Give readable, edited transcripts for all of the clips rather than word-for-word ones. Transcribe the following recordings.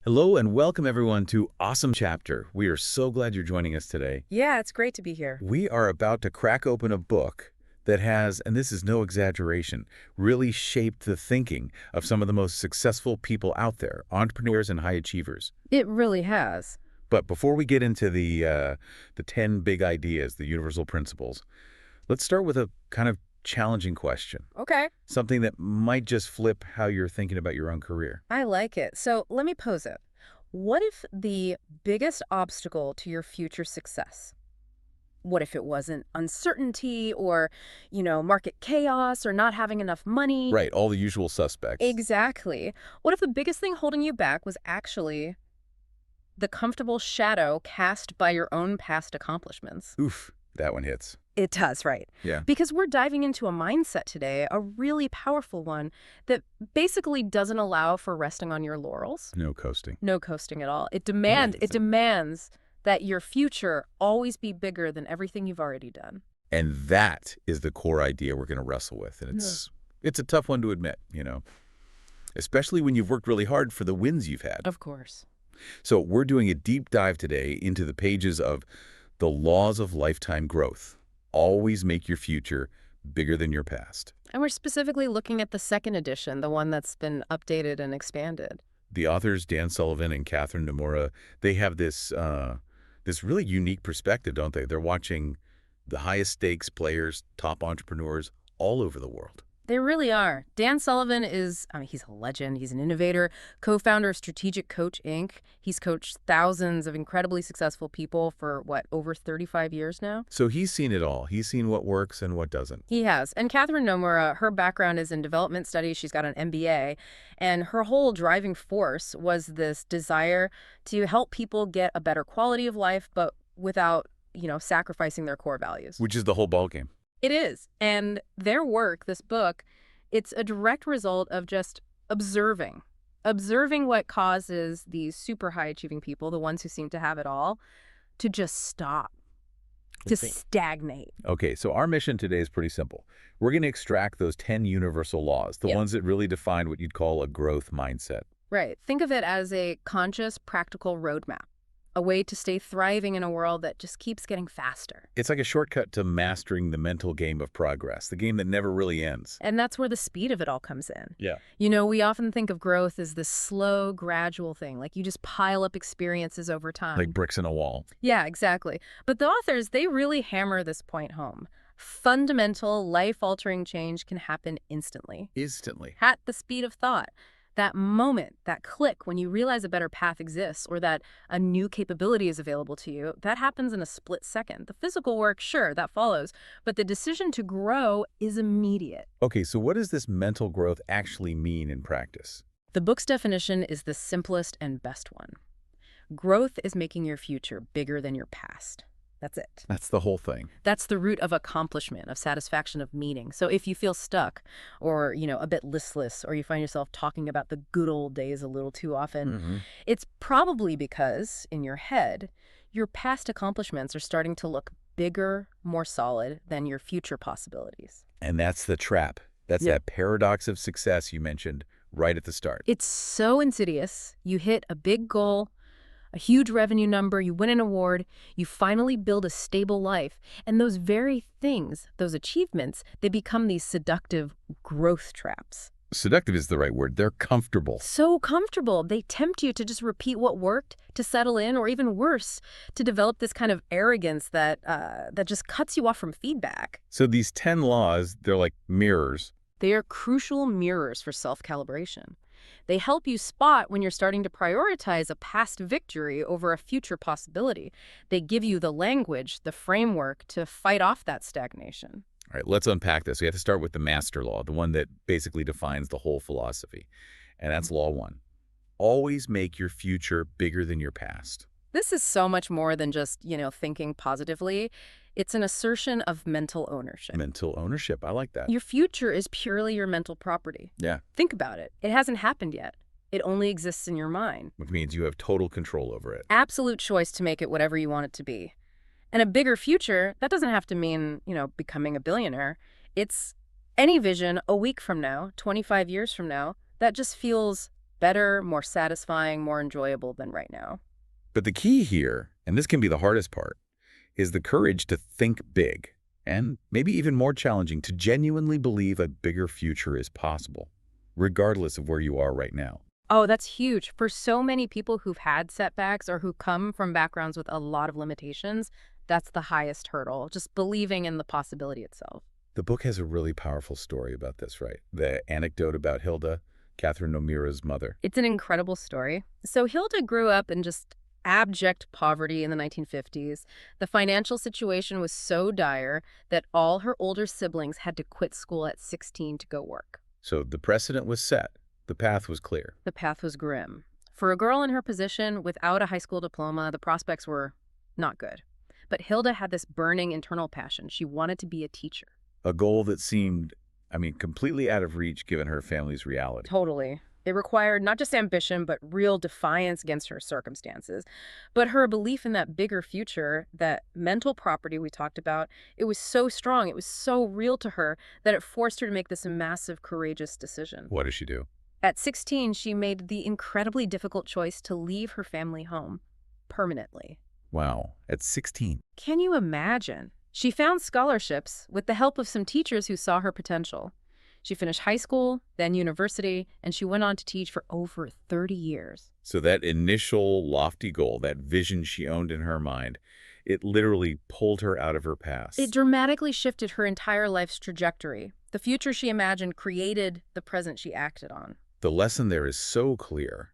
Hello and welcome everyone to Awesome Chapter. We are so glad you're joining us today. Yeah, it's great to be here. We are about to crack open a book that has, and this is no exaggeration, really shaped the thinking of some of the most successful people out there, entrepreneurs and high achievers. It really has. But before we get into the 10 big ideas, the universal principles, let's start with a kind of challenging question. Okay. Something that might just flip how you're thinking about your own career. I like it. So let me pose it. What if the biggest obstacle to your future success? What if it wasn't uncertainty or, market chaos or not having enough money? Right, all the usual suspects. Exactly. What if the biggest thing holding you back was actually the comfortable shadow cast by your own past accomplishments? Oof, that one hits. It does, right? Yeah. Because we're diving into a mindset today, a really powerful one that basically doesn't allow for resting on your laurels. No coasting. No coasting at all. It Amazing. demands that your future always be bigger than everything you've already done. And that is the core idea we're going to wrestle with. And it's a tough one to admit, especially when you've worked really hard for the wins you've had. Of course. So we're doing a deep dive today into the pages of The Laws of Lifetime Growth. Always make your future bigger than your past. And we're specifically looking at the second edition, the one that's been updated and expanded. The authors, Dan Sullivan and Catherine Nomura, they have this really unique perspective, don't they? They're watching the highest stakes players, top entrepreneurs all over the world. They really are. Dan Sullivan he's a legend. He's an innovator, co-founder of Strategic Coach, Inc. He's coached thousands of incredibly successful people for, over 35 years now? So he's seen it all. He's seen what works and what doesn't. He has. And Catherine Nomura, her background is in development studies. She's got an MBA. And her whole driving force was this desire to help people get a better quality of life, but without, sacrificing their core values. Which is the whole ballgame. It is. And their work, this book, it's a direct result of just observing what causes these super high achieving people, the ones who seem to have it all, to just stop, to stagnate. Okay, so our mission today is pretty simple. We're going to extract those 10 universal laws, the ones that really define what you'd call a growth mindset. Right. Think of it as a conscious, practical roadmap. A way to stay thriving in a world that just keeps getting faster. It's like a shortcut to mastering the mental game of progress, the game that never really ends. And that's where the speed of it all comes in. Yeah. We often think of growth as this slow, gradual thing, like you just pile up experiences over time. Like bricks in a wall. Yeah, exactly. But the authors, they really hammer this point home. Fundamental, life-altering change can happen instantly. Instantly. At the speed of thought. That moment, that click when you realize a better path exists or that a new capability is available to you, that happens in a split second. The physical work, sure, that follows, but the decision to grow is immediate. Okay, so what does this mental growth actually mean in practice? The book's definition is the simplest and best one. Growth is making your future bigger than your past. That's it. That's the whole thing. That's the root of accomplishment, of satisfaction, of meaning. So if you feel stuck or, a bit listless, or you find yourself talking about the good old days a little too often, it's probably because, in your head, your past accomplishments are starting to look bigger, more solid than your future possibilities. And that's the trap. That's that paradox of success you mentioned right at the start. It's so insidious. You hit a big goal, a huge revenue number, you win an award, you finally build a stable life. And those very things, those achievements, they become these seductive growth traps. Seductive is the right word. They're comfortable. So comfortable. They tempt you to just repeat what worked, to settle in, or even worse, to develop this kind of arrogance that just cuts you off from feedback. So these 10 laws, they're like mirrors. They are crucial mirrors for self-calibration. They help you spot when you're starting to prioritize a past victory over a future possibility. They give you the language, the framework to fight off that stagnation. All right, let's unpack this. We have to start with the master law, the one that basically defines the whole philosophy. And that's law 1. Always make your future bigger than your past. This is so much more than just, thinking positively. It's an assertion of mental ownership. Mental ownership. I like that. Your future is purely your mental property. Yeah. Think about it. It hasn't happened yet. It only exists in your mind. Which means you have total control over it. Absolute choice to make it whatever you want it to be. And a bigger future, that doesn't have to mean, becoming a billionaire. It's any vision a week from now, 25 years from now, that just feels better, more satisfying, more enjoyable than right now. But the key here, and this can be the hardest part, is the courage to think big, and maybe even more challenging, to genuinely believe a bigger future is possible, regardless of where you are right now. Oh, that's huge. For so many people who've had setbacks or who come from backgrounds with a lot of limitations, that's the highest hurdle, just believing in the possibility itself. The book has a really powerful story about this, right? The anecdote about Hilda, Catherine Nomura's mother. It's an incredible story. So Hilda grew up in just abject poverty in the 1950s. The financial situation was so dire that all her older siblings had to quit school at 16 to go work. So the precedent was set. The path was clear. The path was grim. For a girl in her position without a high school diploma, the prospects were not good. But Hilda had this burning internal passion. She wanted to be a teacher. A goal that seemed, completely out of reach given her family's reality. Totally. It required not just ambition, but real defiance against her circumstances. But her belief in that bigger future, that mental property we talked about, it was so strong, it was so real to her that it forced her to make this massive, courageous decision. What does she do? At 16, she made the incredibly difficult choice to leave her family home permanently. Wow, at 16. Can you imagine? She found scholarships with the help of some teachers who saw her potential. She finished high school, then university, and she went on to teach for over 30 years. So that initial lofty goal, that vision she owned in her mind, it literally pulled her out of her past. It dramatically shifted her entire life's trajectory. The future she imagined created the present she acted on. The lesson there is so clear.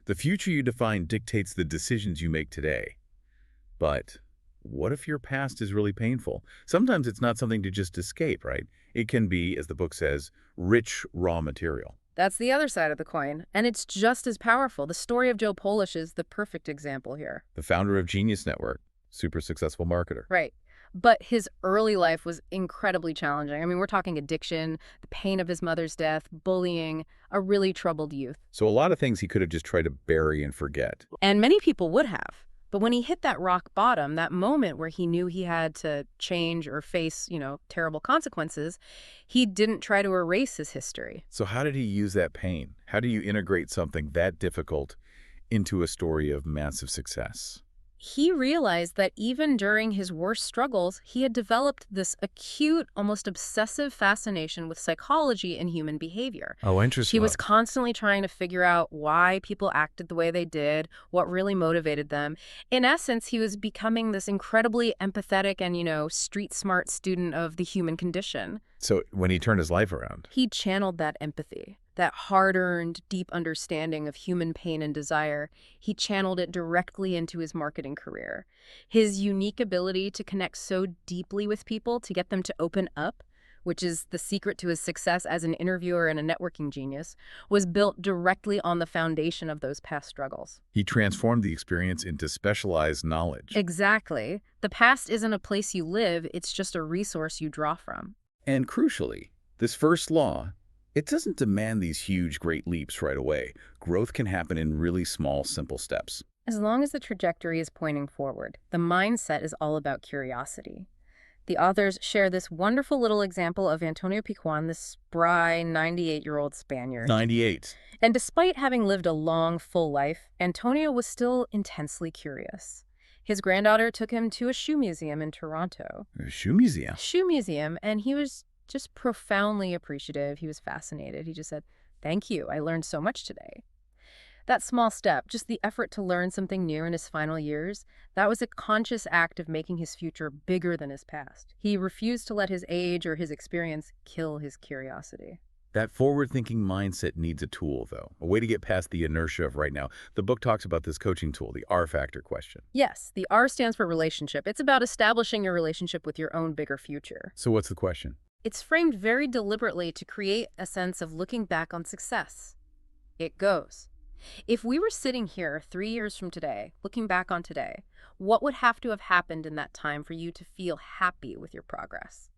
The future you define dictates the decisions you make today. But what if your past is really painful? Sometimes it's not something to just escape, right? It can be, as the book says, rich raw material. That's the other side of the coin, and it's just as powerful. The story of Joe Polish is the perfect example here. The founder of Genius Network, super successful marketer. Right. But his early life was incredibly challenging. We're talking addiction, the pain of his mother's death, bullying, a really troubled youth. So a lot of things he could have just tried to bury and forget. And many people would have. But when he hit that rock bottom, that moment where he knew he had to change or face, terrible consequences, he didn't try to erase his history. So how did he use that pain? How do you integrate something that difficult into a story of massive success? He realized that even during his worst struggles, he had developed this acute, almost obsessive fascination with psychology and human behavior. Oh, interesting. He was constantly trying to figure out why people acted the way they did, what really motivated them. In essence, he was becoming this incredibly empathetic and, street-smart student of the human condition. So when he turned his life around, He channeled that empathy, that hard-earned, deep understanding of human pain and desire. He channeled it directly into his marketing career. His unique ability to connect so deeply with people, to get them to open up, which is the secret to his success as an interviewer and a networking genius, was built directly on the foundation of those past struggles. he transformed the experience into specialized knowledge. Exactly. The past isn't a place you live, it's just a resource you draw from. And crucially, this first law, it doesn't demand these huge, great leaps right away. Growth can happen in really small, simple steps. As long as the trajectory is pointing forward, the mindset is all about curiosity. The authors share this wonderful little example of Antonio Picuan, this spry 98-year-old Spaniard. 98. And despite having lived a long, full life, Antonio was still intensely curious. His granddaughter took him to a shoe museum in Toronto. A shoe museum. Shoe museum, and he was just profoundly appreciative. He was fascinated. He just said, "Thank you. I learned so much today." That small step, just the effort to learn something new in his final years, that was a conscious act of making his future bigger than his past. He refused to let his age or his experience kill his curiosity. That forward-thinking mindset needs a tool, though, a way to get past the inertia of right now. The book talks about this coaching tool, the R factor question. Yes, the R stands for relationship. It's about establishing your relationship with your own bigger future. So what's the question? It's framed very deliberately to create a sense of looking back on success. It goes, if we were sitting here 3 years from today, looking back on today, what would have to have happened in that time for you to feel happy with your progress?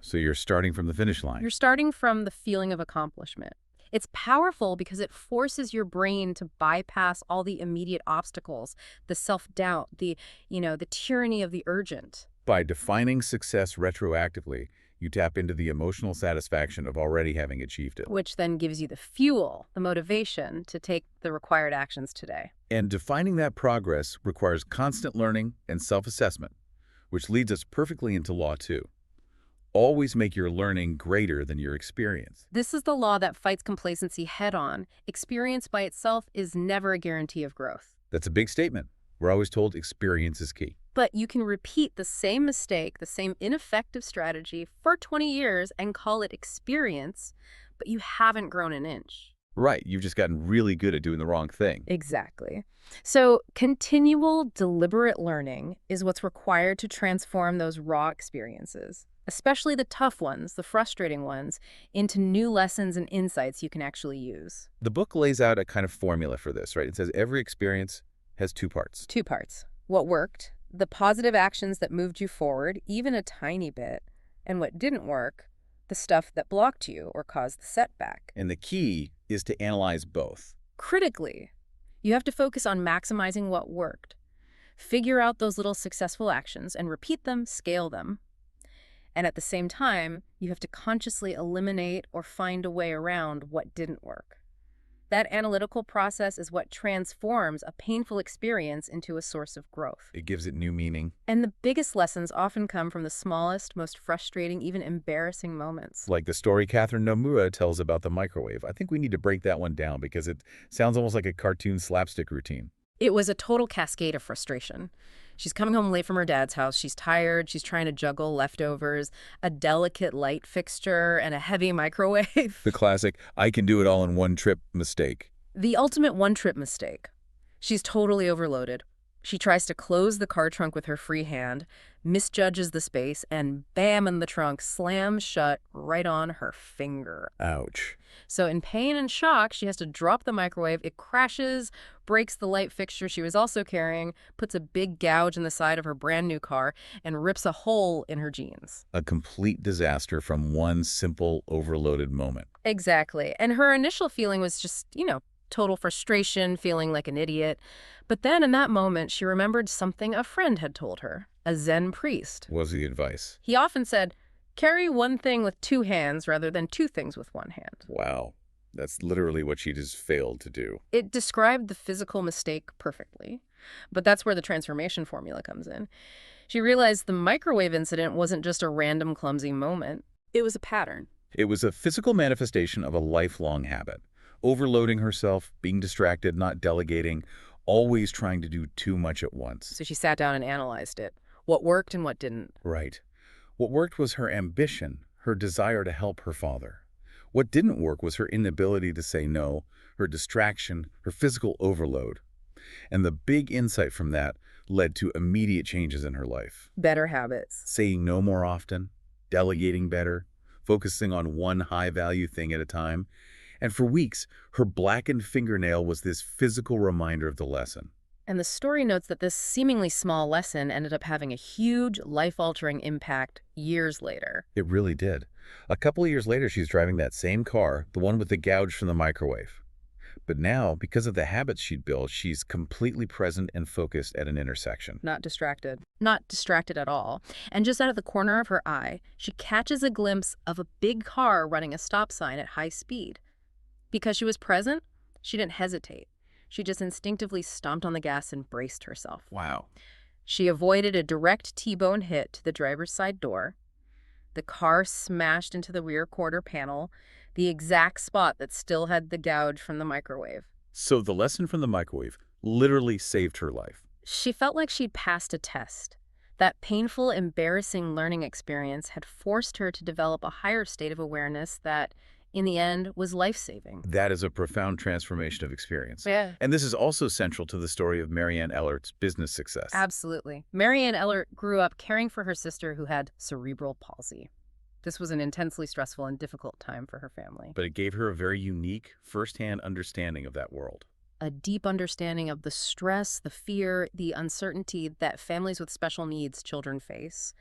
So you're starting from the finish line. You're starting from the feeling of accomplishment. It's powerful because it forces your brain to bypass all the immediate obstacles, the self-doubt, the tyranny of the urgent. By defining success retroactively, You tap into the emotional satisfaction of already having achieved it. which then gives you the fuel, the motivation to take the required actions today. And defining that progress requires constant learning and self-assessment, which leads us perfectly into law 2. Always make your learning greater than your experience. This is the law that fights complacency head-on. Experience by itself is never a guarantee of growth. That's a big statement. We're always told experience is key. But you can repeat the same mistake, the same ineffective strategy for 20 years and call it experience, but you haven't grown an inch. Right, you've just gotten really good at doing the wrong thing. Exactly. So continual, deliberate learning is what's required to transform those raw experiences, especially the tough ones, the frustrating ones, into new lessons and insights you can actually use. The book lays out a kind of formula for this, right? It says every experience has 2 parts. 2 parts. What worked, the positive actions that moved you forward, even a tiny bit, and what didn't work, the stuff that blocked you or caused the setback. And the key is to analyze both. Critically, you have to focus on maximizing what worked. Figure out those little successful actions and repeat them, scale them. And at the same time, you have to consciously eliminate or find a way around what didn't work. That analytical process is what transforms a painful experience into a source of growth. It gives it new meaning. And the biggest lessons often come from the smallest, most frustrating, even embarrassing moments. Like the story Catherine Nomura tells about the microwave. I think we need to break that one down because it sounds almost like a cartoon slapstick routine. It was a total cascade of frustration. She's coming home late from her dad's house. She's tired. She's trying to juggle leftovers, a delicate light fixture, and a heavy microwave. The classic, I can do it all in one trip mistake. The ultimate one-trip mistake. She's totally overloaded. She tries to close the car trunk with her free hand, misjudges the space, and bam, and the trunk slams shut right on her finger. Ouch. So in pain and shock, she has to drop the microwave. It crashes, breaks the light fixture she was also carrying, puts a big gouge in the side of her brand new car, and rips a hole in her jeans. A complete disaster from one simple overloaded moment. Exactly. And her initial feeling was just, total frustration, feeling like an idiot. But then in that moment, she remembered something a friend had told her, a Zen priest. Was the advice. He often said, carry one thing with 2 hands rather than 2 things with 1 hand. Wow. That's literally what she just failed to do. It described the physical mistake perfectly, but that's where the transformation formula comes in. She realized the microwave incident wasn't just a random clumsy moment. It was a pattern. It was a physical manifestation of a lifelong habit. Overloading herself, being distracted, not delegating, always trying to do too much at once. So she sat down and analyzed it. What worked and what didn't. Right. What worked was her ambition, her desire to help her father. What didn't work was her inability to say no, her distraction, her physical overload. And the big insight from that led to immediate changes in her life. Better habits. Saying no more often, delegating better, focusing on one high-value thing at a time. And for weeks, her blackened fingernail was this physical reminder of the lesson. And the story notes that this seemingly small lesson ended up having a huge, life-altering impact years later. It really did. A couple of years later, she's driving that same car, the one with the gouge from the microwave. But now, because of the habits she'd built, she's completely present and focused at an intersection. Not distracted. Not distracted at all. And just out of the corner of her eye, she catches a glimpse of a big car running a stop sign at high speed. Because she was present, she didn't hesitate. She just instinctively stomped on the gas and braced herself. Wow. She avoided a direct T-bone hit to the driver's side door. The car smashed into the rear quarter panel, the exact spot that still had the gouge from the microwave. So the lesson from the microwave literally saved her life. She felt like she'd passed a test. That painful, embarrassing learning experience had forced her to develop a higher state of awareness that, in the end, was life-saving. That is a profound transformation of experience. Yeah. And this is also central to the story of Marianne Ellert's business success. Absolutely. Marianne Ellert grew up caring for her sister who had cerebral palsy. This was an intensely stressful and difficult time for her family. But it gave her a very unique, firsthand understanding of that world. A deep understanding of the stress, the fear, the uncertainty that families with special needs children face,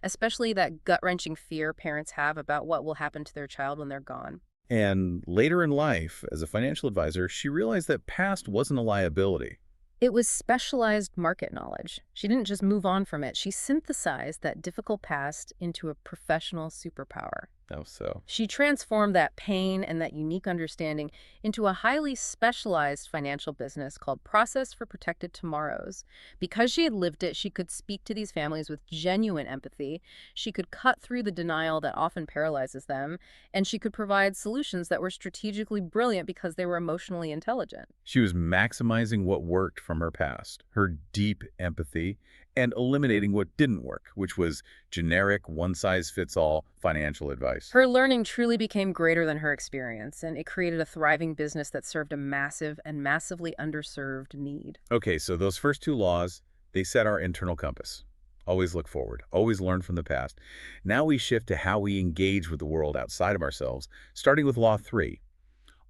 especially that gut-wrenching fear parents have about what will happen to their child when they're gone. And later in life, as a financial advisor, she realized that past wasn't a liability. It was specialized market knowledge. She didn't just move on from it. She synthesized that difficult past into a professional superpower. Oh, so. She transformed that pain and that unique understanding into a highly specialized financial business called Process for Protected Tomorrows. Because she had lived it, she could speak to these families with genuine empathy. She could cut through the denial that often paralyzes them, and she could provide solutions that were strategically brilliant because they were emotionally intelligent. She was maximizing what worked from her past, her deep empathy, and eliminating what didn't work, which was generic, one-size-fits-all financial advice. Her learning truly became greater than her experience, and it created a thriving business that served a massive and massively underserved need. Okay, so those first two laws, they set our internal compass. Always look forward, always learn from the past. Now we shift to how we engage with the world outside of ourselves, starting with Law 3.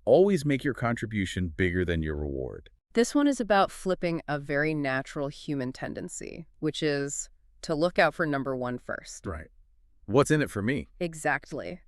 Always make your contribution bigger than your reward. This one is about flipping a very natural human tendency, which is to look out for number one first. Right. What's in it for me? Exactly.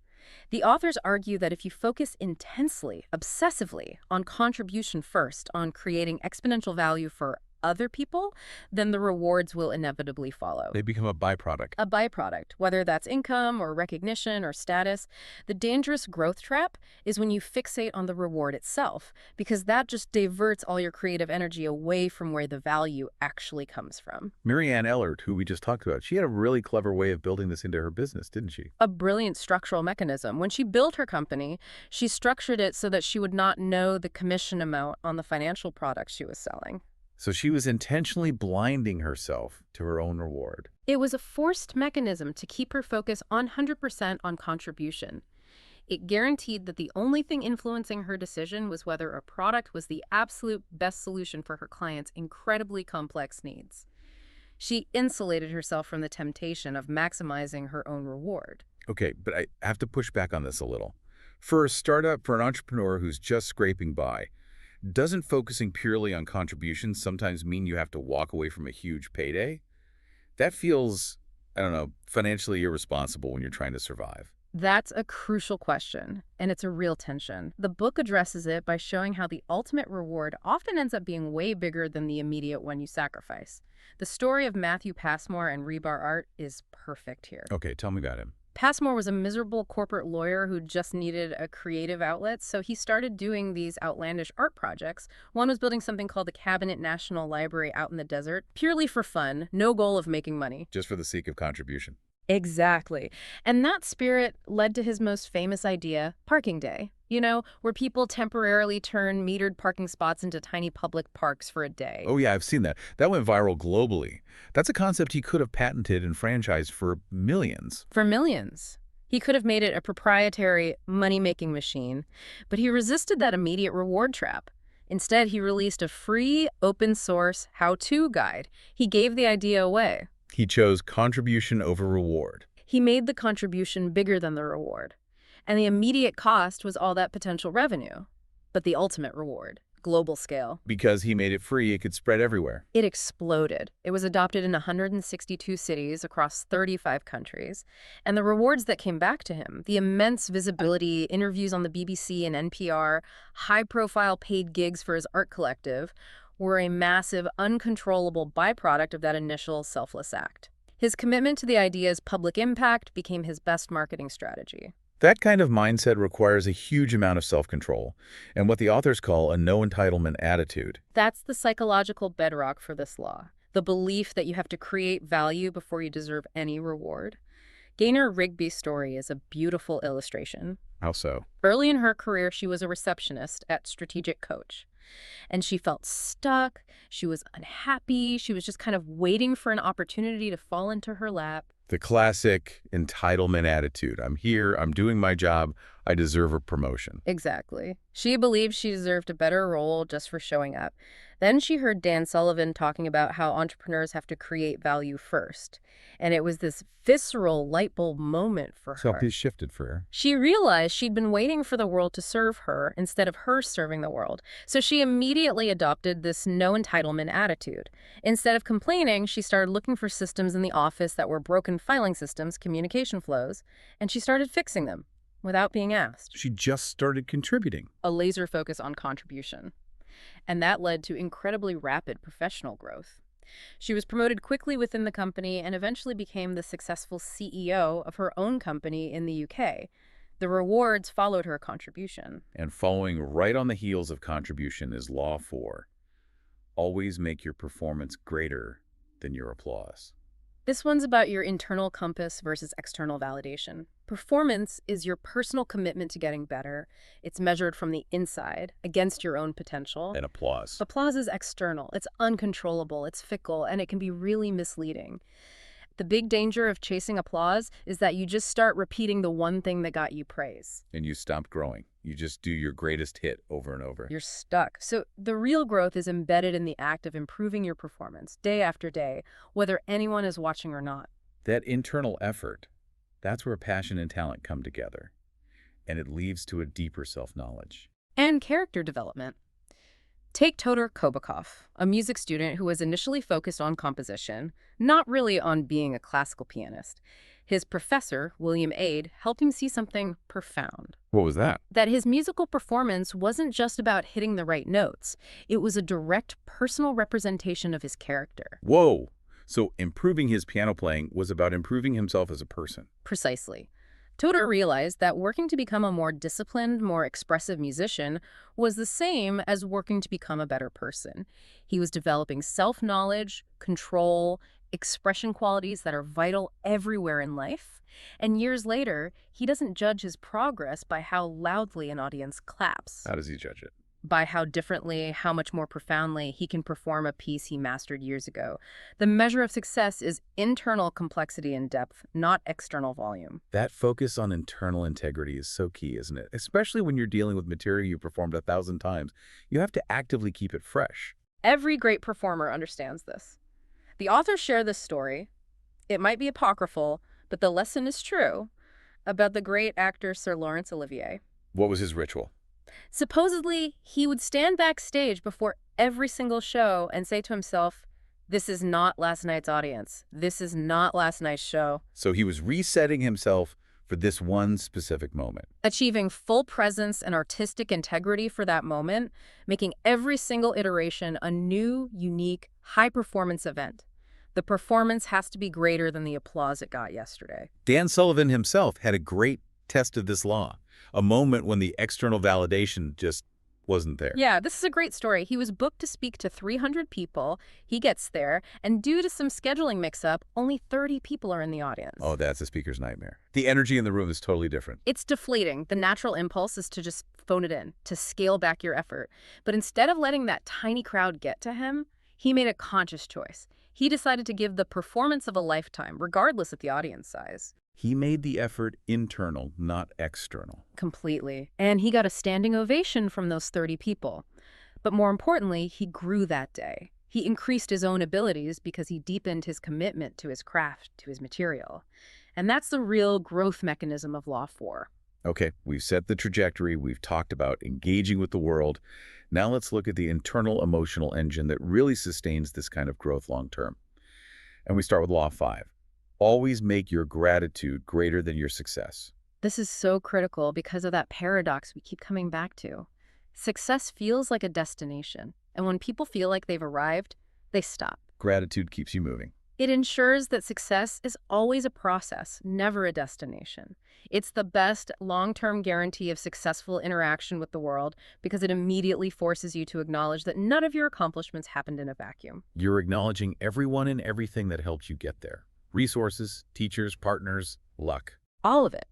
The authors argue that if you focus intensely, obsessively, on contribution first, on creating exponential value for other people, then the rewards will inevitably follow. They become a byproduct. A byproduct, whether that's income or recognition or status. The dangerous growth trap is when you fixate on the reward itself, because that just diverts all your creative energy away from where the value actually comes from. Marianne Ellert, who we just talked about, she had a really clever way of building this into her business, didn't she? A brilliant structural mechanism. When she built her company, she structured it so that she would not know the commission amount on the financial products she was selling. So she was intentionally blinding herself to her own reward. It was a forced mechanism to keep her focus 100% on contribution. It guaranteed that the only thing influencing her decision was whether a product was the absolute best solution for her clients' incredibly complex needs. She insulated herself from the temptation of maximizing her own reward. Okay, but I have to push back on this a little. For a startup, for an entrepreneur who's just scraping by, doesn't focusing purely on contributions sometimes mean you have to walk away from a huge payday? That feels, I don't know, financially irresponsible when you're trying to survive. That's a crucial question, and it's a real tension. The book addresses it by showing how the ultimate reward often ends up being way bigger than the immediate one you sacrifice. The story of Matthew Passmore and Rebar Art is perfect here. Okay, tell me about him. Passmore was a miserable corporate lawyer who just needed a creative outlet, so he started doing these outlandish art projects. One was building something called the Cabinet National Library out in the desert, purely for fun, no goal of making money. Just for the sake of contribution. Exactly. And that spirit led to his most famous idea, Parking Day. You know, where people temporarily turn metered parking spots into tiny public parks for a day. Oh yeah, I've seen that. That went viral globally. That's a concept he could have patented and franchised for millions. For millions. He could have made it a proprietary money-making machine, but he resisted that immediate reward trap. Instead, he released a free, open-source how-to guide. He gave the idea away. He chose contribution over reward. He made the contribution bigger than the reward. And the immediate cost was all that potential revenue. But the ultimate reward, global scale. Because he made it free, it could spread everywhere. It exploded. It was adopted in 162 cities across 35 countries. And the rewards that came back to him, the immense visibility, interviews on the BBC and NPR, high-profile paid gigs for his art collective, were a massive, uncontrollable byproduct of that initial selfless act. His commitment to the idea's public impact became his best marketing strategy. That kind of mindset requires a huge amount of self-control, and what the authors call a no-entitlement attitude. That's the psychological bedrock for this law, the belief that you have to create value before you deserve any reward. Gaynor Rigby's story is a beautiful illustration. How so? Early in her career, she was a receptionist at Strategic Coach. And she felt stuck, she was unhappy, she was just kind of waiting for an opportunity to fall into her lap. The classic entitlement attitude. I'm here, I'm doing my job, I deserve a promotion. Exactly. She believed she deserved a better role just for showing up. Then she heard Dan Sullivan talking about how entrepreneurs have to create value first. And it was this visceral light bulb moment for her. Self-peace shifted for her. She realized she'd been waiting for the world to serve her instead of her serving the world. So she immediately adopted this no entitlement attitude. Instead of complaining, she started looking for systems in the office that were broken filing systems, communication flows, and she started fixing them without being asked. She just started contributing. A laser focus on contribution. and that led to incredibly rapid professional growth. She was promoted quickly within the company and eventually became the successful CEO of her own company in the UK. The rewards followed her contribution. And following right on the heels of contribution is Law 4. Always make your performance greater than your applause. This one's about your internal compass versus external validation. Performance is your personal commitment to getting better. It's measured from the inside, against your own potential. And applause. Applause is external. It's uncontrollable, it's fickle, and it can be really misleading. The big danger of chasing applause is that you just start repeating the one thing that got you praise. And you stop growing. You just do your greatest hit over and over. You're stuck. So the real growth is embedded in the act of improving your performance day after day, whether anyone is watching or not. That internal effort, that's where passion and talent come together. And it leads to a deeper self-knowledge. And character development. Take Todor Kobakov, a music student who was initially focused on composition, not really on being a classical pianist. His professor, William Ade, helped him see something profound. What was that? That his musical performance wasn't just about hitting the right notes. It was a direct personal representation of his character. Whoa! So improving his piano playing was about improving himself as a person. Precisely. Todor realized that working to become a more disciplined, more expressive musician was the same as working to become a better person. He was developing self-knowledge, control, expression qualities that are vital everywhere in life. And years later, he doesn't judge his progress by how loudly an audience claps. How does he judge it? By how differently, how much more profoundly he can perform a piece he mastered years ago. The measure of success is internal complexity and depth, not external volume. That focus on internal integrity is so key, isn't it? Especially when you're dealing with material you performed 1,000 times. You have to actively keep it fresh. Every great performer understands this. The authors share this story. It might be apocryphal, but the lesson is true, about the great actor Sir Laurence Olivier. What was his ritual? Supposedly, he would stand backstage before every single show and say to himself, "This is not last night's audience. This is not last night's show." So he was resetting himself for this one specific moment. Achieving full presence and artistic integrity for that moment, making every single iteration a new, unique, high-performance event. The performance has to be greater than the applause it got yesterday. Dan Sullivan himself had a great test of this law, a moment when the external validation just wasn't there. Yeah, this is a great story. He was booked to speak to 300 people. He gets there, and due to some scheduling mix-up, only 30 people are in the audience. Oh, that's a speaker's nightmare. The energy in the room is totally different. It's deflating. The natural impulse is to just phone it in, to scale back your effort. But instead of letting that tiny crowd get to him, he made a conscious choice. He decided to give the performance of a lifetime, regardless of the audience size. He made the effort internal, not external. Completely. And he got a standing ovation from those 30 people. But more importantly, he grew that day. He increased his own abilities because he deepened his commitment to his craft, to his material. And that's the real growth mechanism of Law 4. Okay, we've set the trajectory, we've talked about engaging with the world. Now let's look at the internal emotional engine that really sustains this kind of growth long term. And we start with Law 5. Always make your gratitude greater than your success. This is so critical because of that paradox we keep coming back to. Success feels like a destination, and when people feel like they've arrived, they stop. Gratitude keeps you moving. It ensures that success is always a process, never a destination. It's the best long-term guarantee of successful interaction with the world because it immediately forces you to acknowledge that none of your accomplishments happened in a vacuum. You're acknowledging everyone and everything that helped you get there. Resources, teachers, partners, luck. All of it.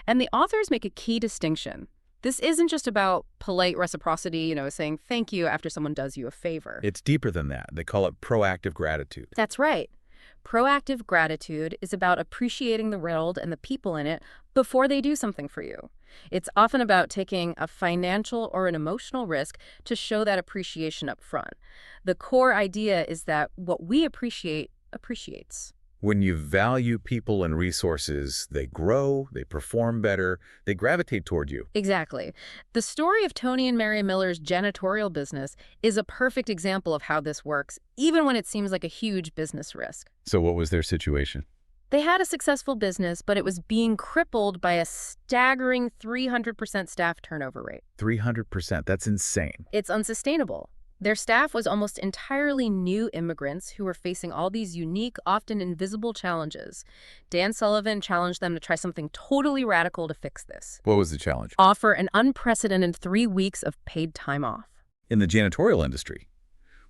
And the authors make a key distinction. This isn't just about polite reciprocity, saying thank you after someone does you a favor. It's deeper than that. They call it proactive gratitude. That's right. Proactive gratitude is about appreciating the world and the people in it before they do something for you. It's often about taking a financial or an emotional risk to show that appreciation up front. The core idea is that what we appreciate appreciates. When you value people and resources, they grow, they perform better, they gravitate toward you. Exactly. The story of Tony and Mary Miller's janitorial business is a perfect example of how this works, even when it seems like a huge business risk. So what was their situation? They had a successful business, but it was being crippled by a staggering 300% staff turnover rate. 300%, that's insane. It's unsustainable. Their staff was almost entirely new immigrants who were facing all these unique, often invisible challenges. Dan Sullivan challenged them to try something totally radical to fix this. What was the challenge? Offer an unprecedented 3 weeks of paid time off. In the janitorial industry,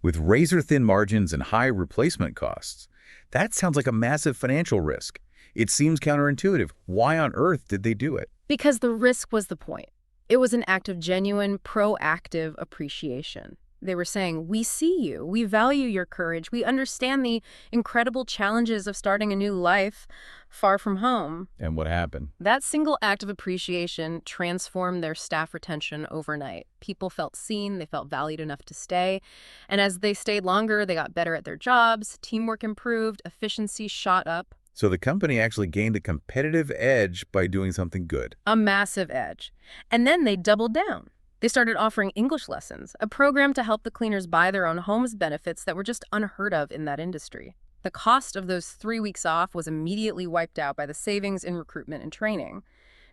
with razor-thin margins and high replacement costs, that sounds like a massive financial risk. It seems counterintuitive. Why on earth did they do it? Because the risk was the point. It was an act of genuine, proactive appreciation. They were saying, we see you, we value your courage, we understand the incredible challenges of starting a new life far from home. And what happened? That single act of appreciation transformed their staff retention overnight. People felt seen, they felt valued enough to stay. And as they stayed longer, they got better at their jobs, teamwork improved, efficiency shot up. So the company actually gained a competitive edge by doing something good. A massive edge. And then they doubled down. They started offering English lessons, a program to help the cleaners buy their own homes benefits that were just unheard of in that industry. The cost of those 3 weeks off was immediately wiped out by the savings in recruitment and training.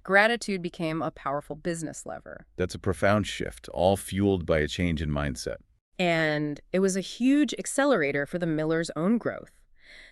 Gratitude became a powerful business lever. That's a profound shift, all fueled by a change in mindset. And it was a huge accelerator for the Millers' own growth.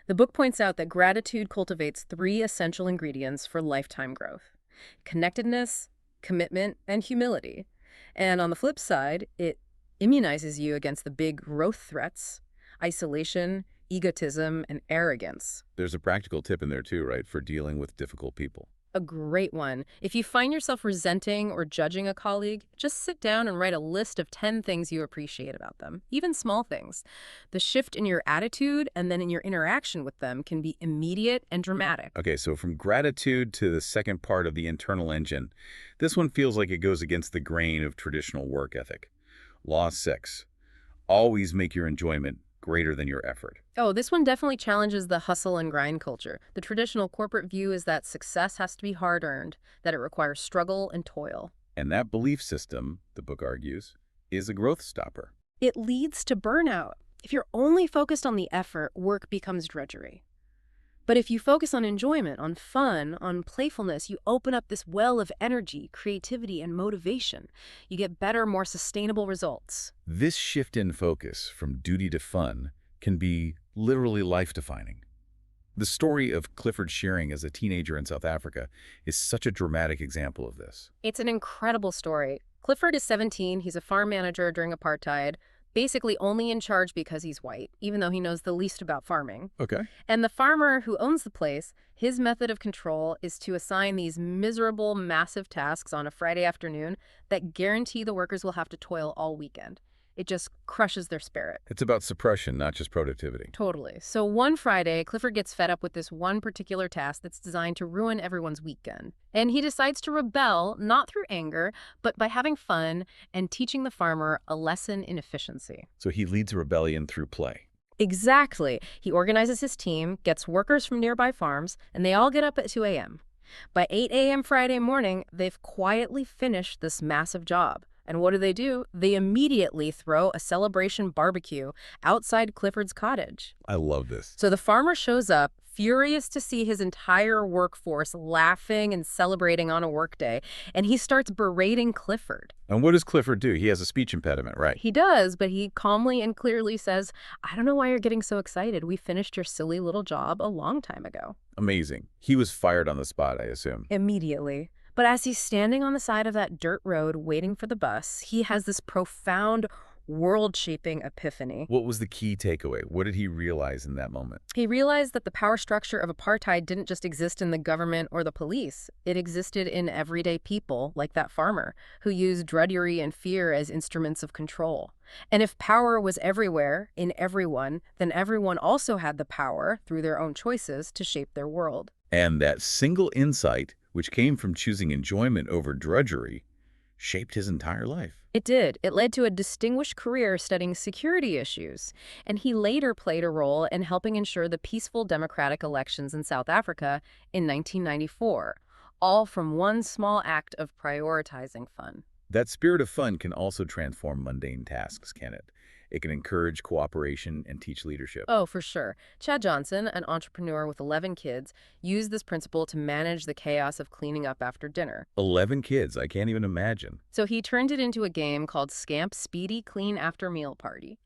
The book points out that gratitude cultivates 3 essential ingredients for lifetime growth: connectedness, commitment, and humility. And on the flip side, it immunizes you against the big growth threats: isolation, egotism, and arrogance. There's a practical tip in there too, right, for dealing with difficult people. A great one. If you find yourself resenting or judging a colleague, just sit down and write a list of 10 things you appreciate about them, even small things. The shift in your attitude and then in your interaction with them can be immediate and dramatic. Okay, so from gratitude to the second part of the internal engine, this one feels like it goes against the grain of traditional work ethic. Law 6. Always make your enjoyment greater than your effort. Oh, this one definitely challenges the hustle and grind culture. The traditional corporate view is that success has to be hard-earned, that it requires struggle and toil. And that belief system, the book argues, is a growth stopper. It leads to burnout. If you're only focused on the effort, work becomes drudgery. But if you focus on enjoyment, on fun, on playfulness, you open up this well of energy, creativity, and motivation. You get better, more sustainable results. This shift in focus from duty to fun can be literally life-defining. The story of Clifford Shearing as a teenager in South Africa is such a dramatic example of this. It's an incredible story. Clifford is 17. He's a farm manager during apartheid, basically only in charge because he's white, even though he knows the least about farming. Okay. And the farmer who owns the place, his method of control is to assign these miserable, massive tasks on a Friday afternoon that guarantee the workers will have to toil all weekend. It just crushes their spirit. It's about suppression, not just productivity. Totally. So one Friday, Clifford gets fed up with this one particular task that's designed to ruin everyone's weekend. And he decides to rebel, not through anger, but by having fun and teaching the farmer a lesson in efficiency. So he leads a rebellion through play. Exactly. He organizes his team, gets workers from nearby farms, and they all get up at 2 a.m. By 8 a.m. Friday morning, they've quietly finished this massive job. And what do? They immediately throw a celebration barbecue outside Clifford's cottage. I love this. So the farmer shows up, furious to see his entire workforce laughing and celebrating on a workday, and he starts berating Clifford. And what does Clifford do? He has a speech impediment, right? He does, but he calmly and clearly says, "I don't know why you're getting so excited. We finished your silly little job a long time ago." Amazing. He was fired on the spot, I assume. Immediately. But as he's standing on the side of that dirt road waiting for the bus, he has this profound, world-shaping epiphany. What was the key takeaway? What did he realize in that moment? He realized that the power structure of apartheid didn't just exist in the government or the police. It existed in everyday people, like that farmer, who used drudgery and fear as instruments of control. And if power was everywhere, in everyone, then everyone also had the power, through their own choices, to shape their world. And that single insight, which came from choosing enjoyment over drudgery, shaped his entire life. It did. It led to a distinguished career studying security issues, and he later played a role in helping ensure the peaceful democratic elections in South Africa in 1994, all from one small act of prioritizing fun. That spirit of fun can also transform mundane tasks, can it? It can encourage cooperation and teach leadership. Oh, for sure. Chad Johnson, an entrepreneur with 11 kids, used this principle to manage the chaos of cleaning up after dinner. 11 kids, I can't even imagine. So he turned it into a game called Scamp Speedy Clean After Meal Party.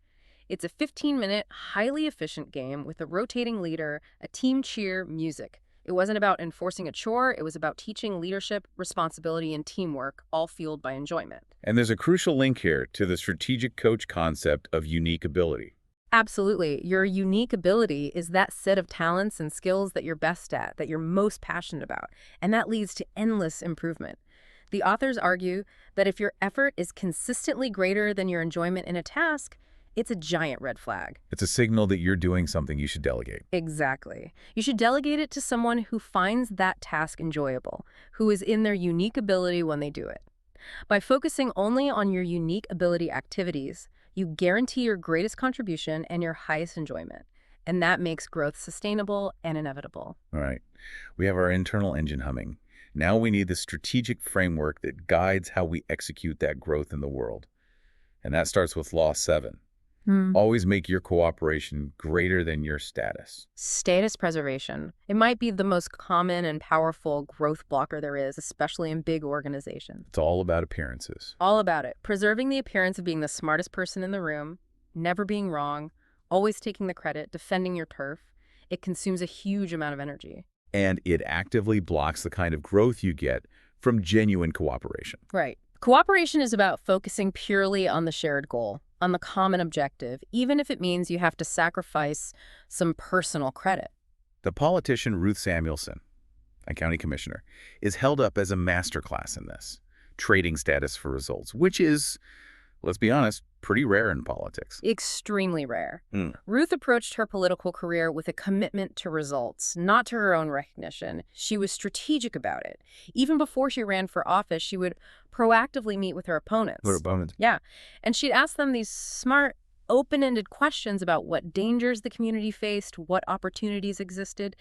It's a 15-minute, highly efficient game with a rotating leader, a team cheer, music. It wasn't about enforcing a chore, it was about teaching leadership, responsibility, and teamwork, all fueled by enjoyment. And there's a crucial link here to the strategic coach concept of unique ability. Absolutely. Your unique ability is that set of talents and skills that you're best at, that you're most passionate about, and that leads to endless improvement. The authors argue that if your effort is consistently greater than your enjoyment in a task, it's a giant red flag. It's a signal that you're doing something you should delegate. Exactly. You should delegate it to someone who finds that task enjoyable, who is in their unique ability when they do it. By focusing only on your unique ability activities, you guarantee your greatest contribution and your highest enjoyment. And that makes growth sustainable and inevitable. All right. We have our internal engine humming. Now we need the strategic framework that guides how we execute that growth in the world. And that starts with Law 7. Always make your cooperation greater than your status. Status preservation. It might be the most common and powerful growth blocker there is, especially in big organizations. It's all about appearances. All about it. Preserving the appearance of being the smartest person in the room, never being wrong, always taking the credit, defending your turf. It consumes a huge amount of energy. And it actively blocks the kind of growth you get from genuine cooperation. Right. Cooperation is about focusing purely on the shared goal, on the common objective, even if it means you have to sacrifice some personal credit. The politician Ruth Samuelson, a county commissioner, is held up as a masterclass in this, trading status for results, which is, let's be honest, pretty rare in politics. Extremely rare. Ruth approached her political career with a commitment to results, not to her own recognition. She was strategic about it. Even before she ran for office, she would proactively meet with her opponents. Her opponents. Yeah. And she'd ask them these smart, open-ended questions about what dangers the community faced, what opportunities existed.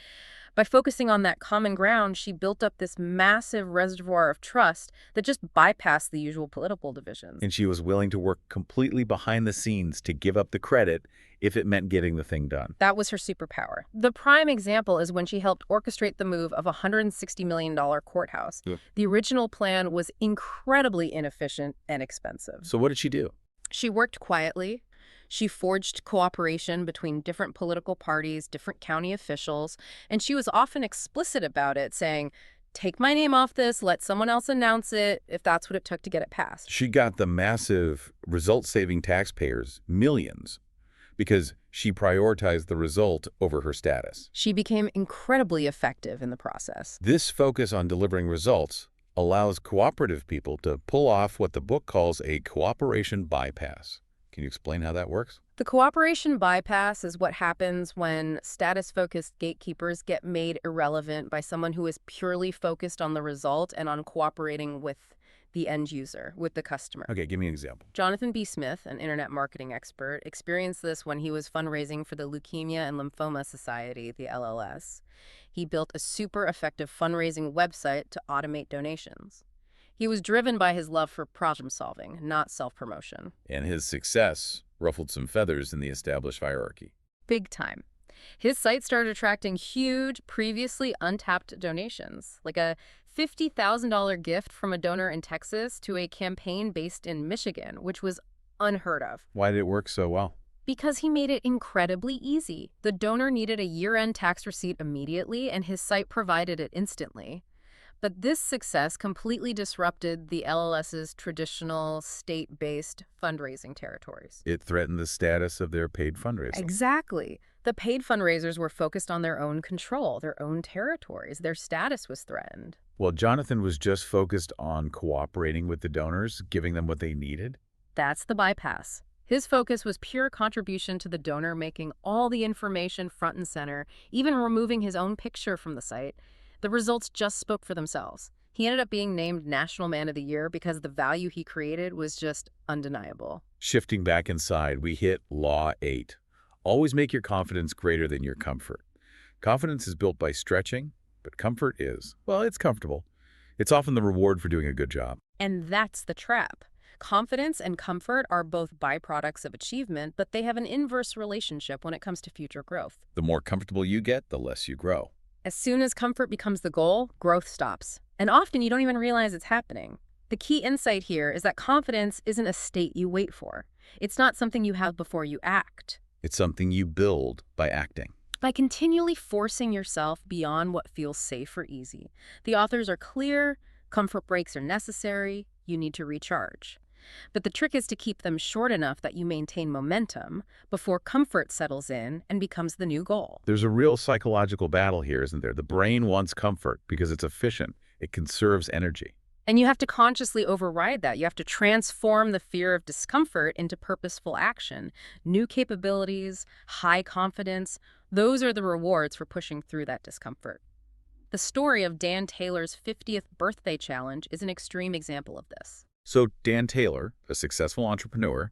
By focusing on that common ground, she built up this massive reservoir of trust that just bypassed the usual political divisions. And she was willing to work completely behind the scenes to give up the credit if it meant getting the thing done. That was her superpower. The prime example is when she helped orchestrate the move of a $160 million courthouse. Yeah. The original plan was incredibly inefficient and expensive. So what did she do? She worked quietly. She forged cooperation between different political parties, different county officials, and she was often explicit about it, saying, take my name off this, let someone else announce it, if that's what it took to get it passed. She got the massive result-saving taxpayers millions because she prioritized the result over her status. She became incredibly effective in the process. This focus on delivering results allows cooperative people to pull off what the book calls a cooperation bypass. Can you explain how that works? The cooperation bypass is what happens when status-focused gatekeepers get made irrelevant by someone who is purely focused on the result and on cooperating with the end user, with the customer. Okay, give me an example. Jonathan B. Smith, an internet marketing expert, experienced this when he was fundraising for the Leukemia and Lymphoma Society, the LLS. He built a super effective fundraising website to automate donations. He was driven by his love for problem solving, not self-promotion. And his success ruffled some feathers in the established hierarchy. Big time. His site started attracting huge, previously untapped donations, like a $50,000 gift from a donor in Texas to a campaign based in Michigan, which was unheard of. Why did it work so well? Because he made it incredibly easy. The donor needed a year-end tax receipt immediately, and his site provided it instantly. But this success completely disrupted the LLS's traditional state-based fundraising territories. It threatened the status of their paid fundraising. Exactly. The paid fundraisers were focused on their own control, their own territories. Their status was threatened. Well, Jonathan was just focused on cooperating with the donors, giving them what they needed. That's the bypass. His focus was pure contribution to the donor, making all the information front and center, even removing his own picture from the site. The results just spoke for themselves. He ended up being named National Man of the Year because the value he created was just undeniable. Shifting back inside, we hit Law 8. Always make your confidence greater than your comfort. Confidence is built by stretching, but comfort is, well, it's comfortable. It's often the reward for doing a good job. And that's the trap. Confidence and comfort are both byproducts of achievement, but they have an inverse relationship when it comes to future growth. The more comfortable you get, the less you grow. As soon as comfort becomes the goal, growth stops. And often you don't even realize it's happening. The key insight here is that confidence isn't a state you wait for. It's not something you have before you act. It's something you build by acting. By continually forcing yourself beyond what feels safe or easy. The authors are clear, comfort breaks are necessary, you need to recharge. But the trick is to keep them short enough that you maintain momentum before comfort settles in and becomes the new goal. There's a real psychological battle here, isn't there? The brain wants comfort because it's efficient. It conserves energy. And you have to consciously override that. You have to transform the fear of discomfort into purposeful action. New capabilities, high confidence, those are the rewards for pushing through that discomfort. The story of Dan Taylor's 50th birthday challenge is an extreme example of this. So Dan Taylor, a successful entrepreneur,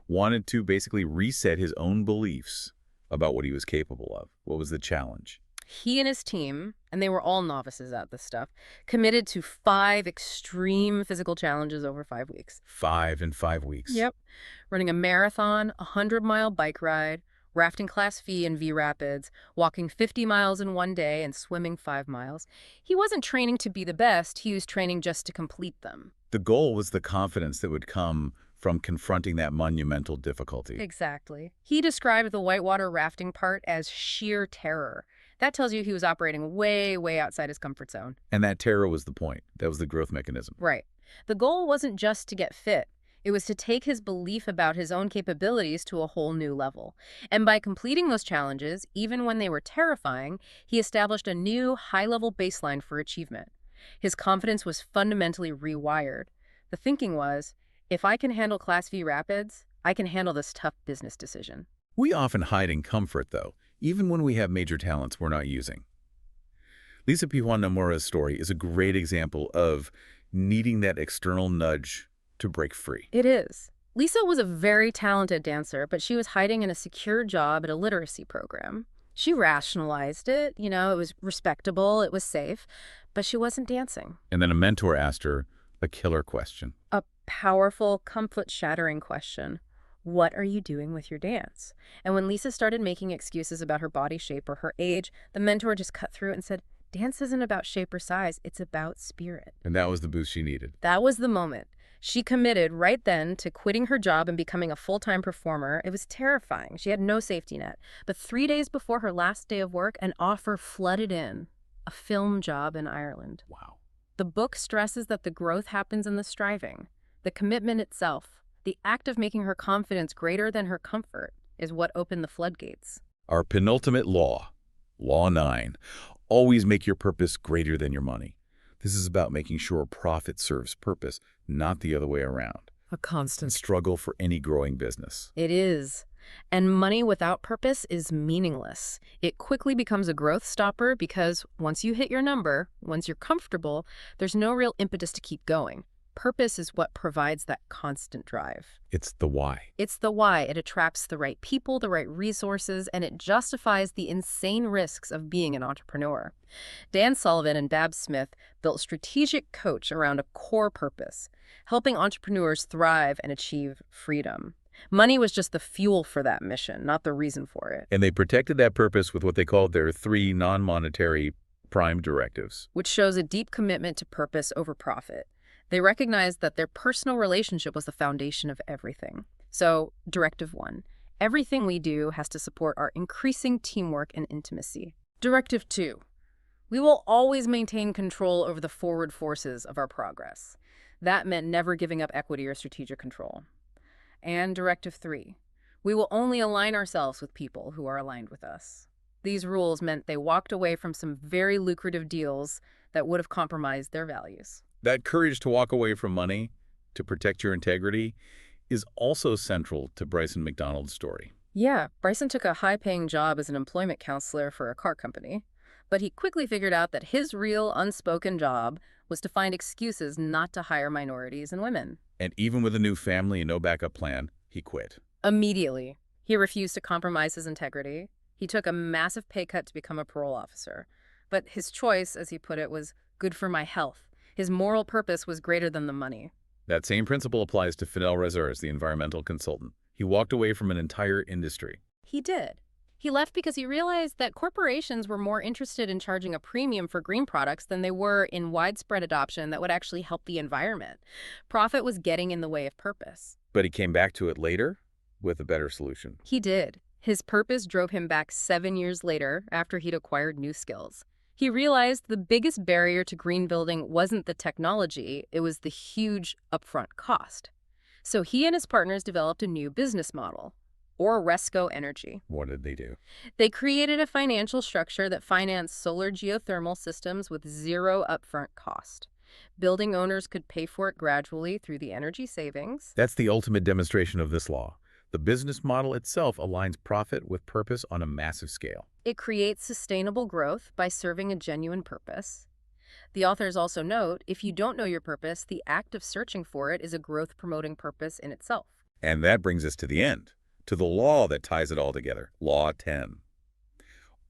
wanted to basically reset his own beliefs about what he was capable of. What was the challenge? He and his team, and they were all novices at this stuff, committed to 5 extreme physical challenges over 5 weeks. 5 in 5 weeks. Yep. Running a marathon, a 100-mile bike ride, rafting Class V in V Rapids, walking 50 miles in one day, and swimming 5 miles. He wasn't training to be the best, he was training just to complete them. The goal was the confidence that would come from confronting that monumental difficulty. Exactly. He described the whitewater rafting part as sheer terror. That tells you he was operating way, way outside his comfort zone. And that terror was the point. That was the growth mechanism. Right. The goal wasn't just to get fit. It was to take his belief about his own capabilities to a whole new level. And by completing those challenges, even when they were terrifying, he established a new high-level baseline for achievement. His confidence was fundamentally rewired. The thinking was, if I can handle Class V Rapids, I can handle this tough business decision. We often hide in comfort, though, even when we have major talents we're not using. Lisa Nomura's story is a great example of needing that external nudge to break free. It is. Lisa was a very talented dancer, but she was hiding in a secure job at a literacy program. She rationalized it, it was respectable, it was safe, but she wasn't dancing. And then a mentor asked her a killer question. A powerful, comfort-shattering question. What are you doing with your dance? And when Lisa started making excuses about her body shape or her age, the mentor just cut through and said, dance isn't about shape or size, it's about spirit. And that was the boost she needed. That was the moment. She committed right then to quitting her job and becoming a full-time performer. It was terrifying. She had no safety net. But 3 days before her last day of work, an offer flooded in. A film job in Ireland. Wow. The book stresses that the growth happens in the striving. The commitment itself, the act of making her confidence greater than her comfort, is what opened the floodgates. Our penultimate law, Law 9, always make your purpose greater than your money. This is about making sure profit serves purpose, not the other way around. A constant Struggle for any growing business. It is. And money without purpose is meaningless. It quickly becomes a growth stopper because once you hit your number, once you're comfortable, there's no real impetus to keep going. Purpose is what provides that constant drive. It's the why. It's the why. It attracts the right people, the right resources, and it justifies the insane risks of being an entrepreneur. Dan Sullivan and Babs Smith built Strategic Coach around a core purpose, helping entrepreneurs thrive and achieve freedom. Money was just the fuel for that mission, not the reason for it. And they protected that purpose with what they called their 3 non-monetary prime directives. Which shows a deep commitment to purpose over profit. They recognized that their personal relationship was the foundation of everything. So, Directive 1, everything we do has to support our increasing teamwork and intimacy. Directive 2, we will always maintain control over the forward forces of our progress. That meant never giving up equity or strategic control. And Directive 3, we will only align ourselves with people who are aligned with us. These rules meant they walked away from some very lucrative deals that would have compromised their values. That courage to walk away from money, to protect your integrity, is also central to Bryson McDonald's story. Yeah, Bryson took a high-paying job as an employment counselor for a car company, but he quickly figured out that his real, unspoken job was to find excuses not to hire minorities and women. And even with a new family and no backup plan, he quit. Immediately. He refused to compromise his integrity. He took a massive pay cut to become a parole officer. But his choice, as he put it, was good for my health. His moral purpose was greater than the money. That same principle applies to Fidel Razors, the environmental consultant. He walked away from an entire industry. He did. He left because he realized that corporations were more interested in charging a premium for green products than they were in widespread adoption that would actually help the environment. Profit was getting in the way of purpose. But he came back to it later with a better solution. He did. His purpose drove him back 7 years later after he'd acquired new skills. He realized the biggest barrier to green building wasn't the technology, it was the huge upfront cost. So he and his partners developed a new business model, Resco Energy. What did they do? They created a financial structure that financed solar geothermal systems with zero upfront cost. Building owners could pay for it gradually through the energy savings. That's the ultimate demonstration of this law. The business model itself aligns profit with purpose on a massive scale. It creates sustainable growth by serving a genuine purpose. The authors also note, if you don't know your purpose, the act of searching for it is a growth-promoting purpose in itself. And that brings us to the end, to the law that ties it all together, Law 10.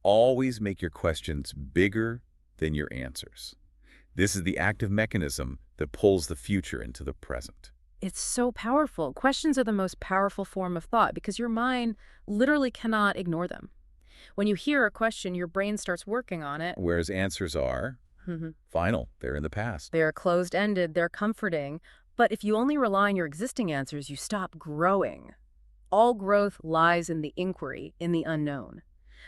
Always make your questions bigger than your answers. This is the active mechanism that pulls the future into the present. It's so powerful. Questions are the most powerful form of thought because your mind literally cannot ignore them. When you hear a question, your brain starts working on it. Whereas answers are final. They're in the past. They're closed-ended, they're comforting. But if you only rely on your existing answers, you stop growing. All growth lies in the inquiry, in the unknown.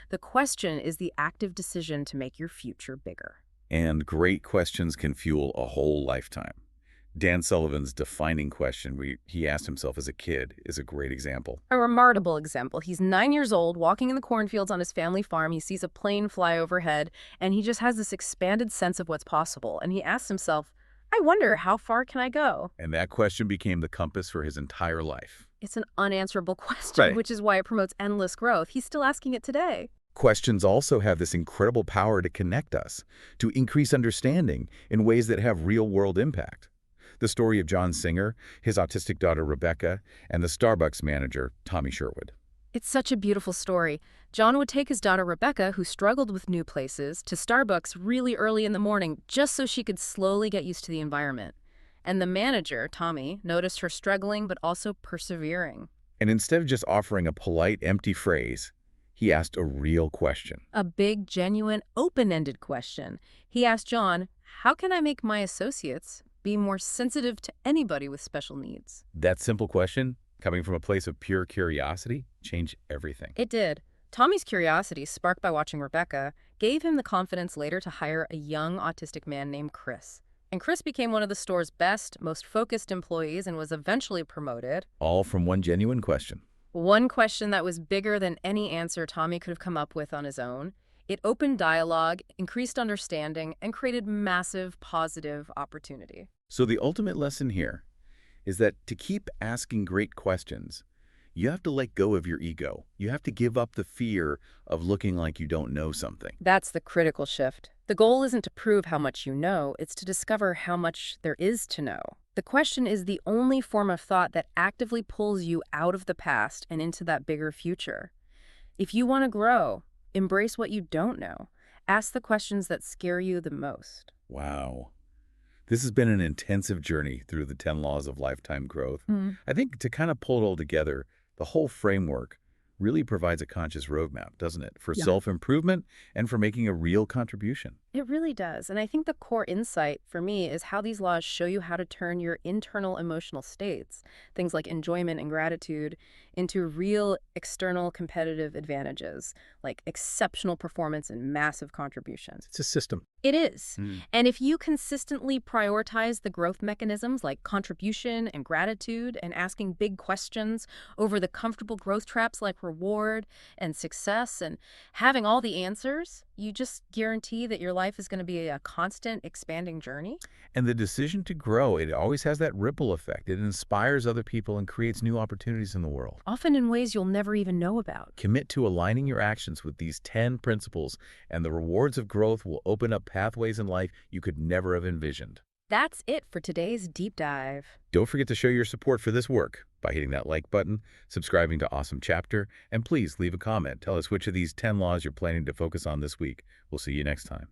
The question is the active decision to make your future bigger. And great questions can fuel a whole lifetime. Dan Sullivan's defining question he asked himself as a kid is a great example. A remarkable example. He's 9 years old, walking in the cornfields on his family farm. He sees a plane fly overhead, and he just has this expanded sense of what's possible. And he asks himself, I wonder, how far can I go? And that question became the compass for his entire life. It's an unanswerable question, which is why it promotes endless growth. He's still asking it today. Questions also have this incredible power to connect us, to increase understanding in ways that have real-world impact. The story of John Singer, his autistic daughter Rebecca, and the Starbucks manager, Tommy Sherwood. It's such a beautiful story. John would take his daughter Rebecca, who struggled with new places, to Starbucks really early in the morning just so she could slowly get used to the environment. And the manager, Tommy, noticed her struggling but also persevering. And instead of just offering a polite, empty phrase, he asked a real question. A big, genuine, open-ended question. He asked John, how can I make my associates be more sensitive to anybody with special needs? That simple question, coming from a place of pure curiosity, changed everything. It did. Tommy's curiosity, sparked by watching Rebecca, gave him the confidence later to hire a young autistic man named Chris. And Chris became one of the store's best, most focused employees and was eventually promoted. All from one genuine question. One question that was bigger than any answer Tommy could have come up with on his own. It opened dialogue, increased understanding, and created massive positive opportunity. So the ultimate lesson here is that to keep asking great questions, you have to let go of your ego. You have to give up the fear of looking like you don't know something. That's the critical shift. The goal isn't to prove how much you know, it's to discover how much there is to know. The question is the only form of thought that actively pulls you out of the past and into that bigger future. If you want to grow, embrace what you don't know. Ask the questions that scare you the most. Wow. This has been an intensive journey through the 10 laws of lifetime growth. I think to kind of pull it all together, the whole framework really provides a conscious roadmap, doesn't it? For self-improvement and for making a real contribution. It really does. And I think the core insight for me is how these laws show you how to turn your internal emotional states, things like enjoyment and gratitude, into real external competitive advantages, like exceptional performance and massive contributions. It's a system. It is. And if you consistently prioritize the growth mechanisms like contribution and gratitude and asking big questions over the comfortable growth traps like reward and success and having all the answers, you just guarantee that your life is going to be a constant expanding journey. And the decision to grow, it always has that ripple effect. It inspires other people and creates new opportunities in the world. Often in ways you'll never even know about. Commit to aligning your actions with these 10 principles, and the rewards of growth will open up pathways in life you could never have envisioned. That's it for today's deep dive. Don't forget to show your support for this work by hitting that like button, subscribing to Awesome Chapter, and please leave a comment. Tell us which of these 10 laws you're planning to focus on this week. We'll see you next time.